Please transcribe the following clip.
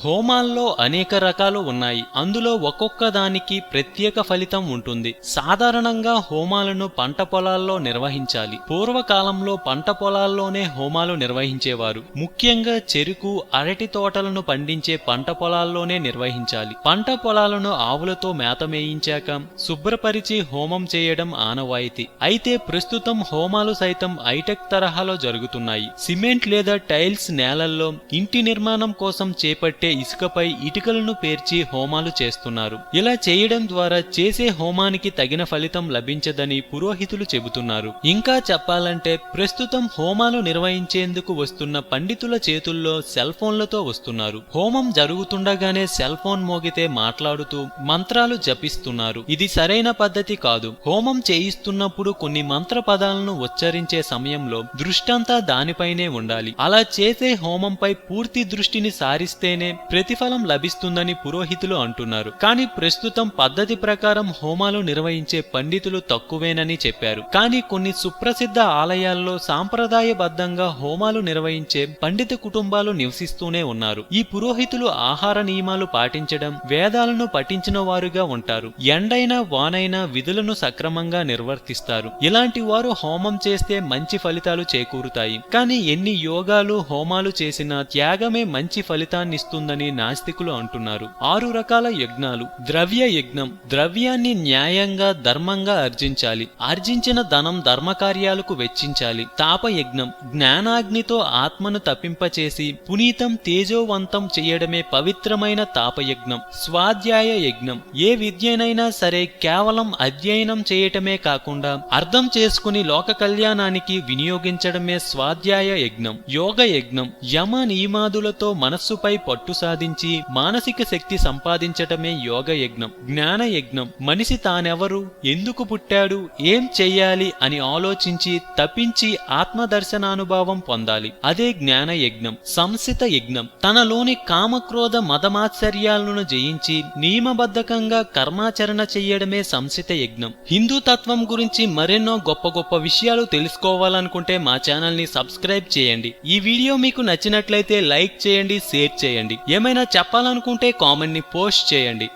హోమాల్లో అనేక రకాలు ఉన్నాయి. అందులో ఒక్కొక్క దానికి ప్రత్యేక ఫలితం ఉంటుంది. సాధారణంగా హోమాలను పంట పొలాల్లో నిర్వహించాలి. పూర్వకాలంలో పంట పొలాల్లోనే హోమాలు నిర్వహించేవారు. ముఖ్యంగా చెరుకు, అరటి తోటలను పండించే పంట పొలాల్లోనే నిర్వహించాలి. పంట పొలాలను ఆవులతో మేత మేయించాక శుభ్రపరిచి హోమం చేయడం ఆనవాయితీ. అయితే ప్రస్తుతం హోమాలు సైతం హైటెక్ తరహాలో జరుగుతున్నాయి. సిమెంట్ లేదా టైల్స్ నేలల్లో ఇంటి నిర్మాణం కోసం చేపట్టే ఇసుకపై ఇటుకలను పేర్చి హోమాలు చేస్తున్నారు. ఇలా చేయడం ద్వారా చేసే హోమానికి తగిన ఫలితం లభించదని పురోహితులు చెబుతున్నారు. ఇంకా చెప్పాలంటే ప్రస్తుతం హోమాలు నిర్వహించేందుకు వస్తున్న పండితుల చేతుల్లో సెల్ ఫోన్లతో వస్తున్నారు. హోమం జరుగుతుండగానే సెల్ ఫోన్ మోగితే మాట్లాడుతూ మంత్రాలు జపిస్తున్నారు. ఇది సరైన పద్ధతి కాదు. హోమం చేయిస్తున్నప్పుడు కొన్ని మంత్ర పదాలను ఉచ్చరించే సమయంలో దృష్టంతా దానిపైనే ఉండాలి. అలా చేసే హోమంపై పూర్తి దృష్టిని సారిస్తేనే ప్రతిఫలం లభిస్తుందని పురోహితులు అంటున్నారు. కానీ ప్రస్తుతం పద్ధతి ప్రకారం హోమాలు నిర్వహించే పండితులు తక్కువేనని చెప్పారు. కానీ కొన్ని సుప్రసిద్ధ ఆలయాల్లో సాంప్రదాయబద్ధంగా హోమాలు నిర్వహించే పండిత కుటుంబాలు నివసిస్తూనే ఉన్నారు. ఈ పురోహితులు ఆహార నియమాలు పాటించడం, వేదాలను పఠించిన వారుగా ఉంటారు. ఎండైనా వానైనా విధులను సక్రమంగా నిర్వర్తిస్తారు. ఇలాంటి వారు హోమం చేస్తే మంచి ఫలితాలు చేకూరుతాయి. కానీ ఎన్ని యోగాలు హోమాలు చేసినా త్యాగమే మంచి ఫలితాన్నిస్తుందని నాస్తికులు అంటున్నారు. 6 రకాల యజ్ఞాలు. ద్రవ్య యజ్ఞం. ద్రవ్యాన్ని న్యాయంగా ధర్మంగా ఆర్జించాలి. ఆర్జించిన ధనం ధర్మకార్యాలకు వెచ్చించాలి. తాపయజ్ఞం. జ్ఞానాగ్నితో ఆత్మను తప్పింపచేసి పునీతం తేజోవంతం చేయడమే పవిత్రమైన తాపయజ్ఞం. స్వాధ్యాయ యజ్ఞం. ఏ విద్యనైనా సరే కేవలం అధ్యయనం చేయటమే కాకుండా అర్థం చేసుకుని లోక కళ్యాణానికి వినియోగించడమే స్వాధ్యాయ యజ్ఞం. యోగ యజ్ఞం. యమ నియమాదులతో మనస్సుపై పట్టు సాధించి మానసిక శక్తి సంపాదించటమే యోగ యజ్ఞం. జ్ఞాన యజ్ఞం. మనిషి తానెవరు, ఎందుకు పుట్టాడు, ఏం చెయ్యాలి అని ఆలోచించి తపించి ఆత్మదర్శనానుభావం పొందాలి. అదే జ్ఞాన యజ్ఞం. సంసిత యజ్ఞం. తనలోని కామక్రోధ మదమాత్సర్యాలను జయించి నియమబద్ధకంగా కర్మాచరణ చెయ్యడమే సంసిత యజ్ఞం. హిందూ తత్వం గురించి మరెన్నో గొప్ప గొప్ప విషయాలు తెలుసుకోవాలనుకుంటే మా ఛానల్ ని సబ్స్క్రైబ్ చేయండి. ఈ వీడియో మీకు నచ్చినట్లయితే లైక్ చేయండి, షేర్ చేయండి. ఏమైనా చెప్పాలనుకుంటే కామెంట్ ని పోస్ట్ చేయండి.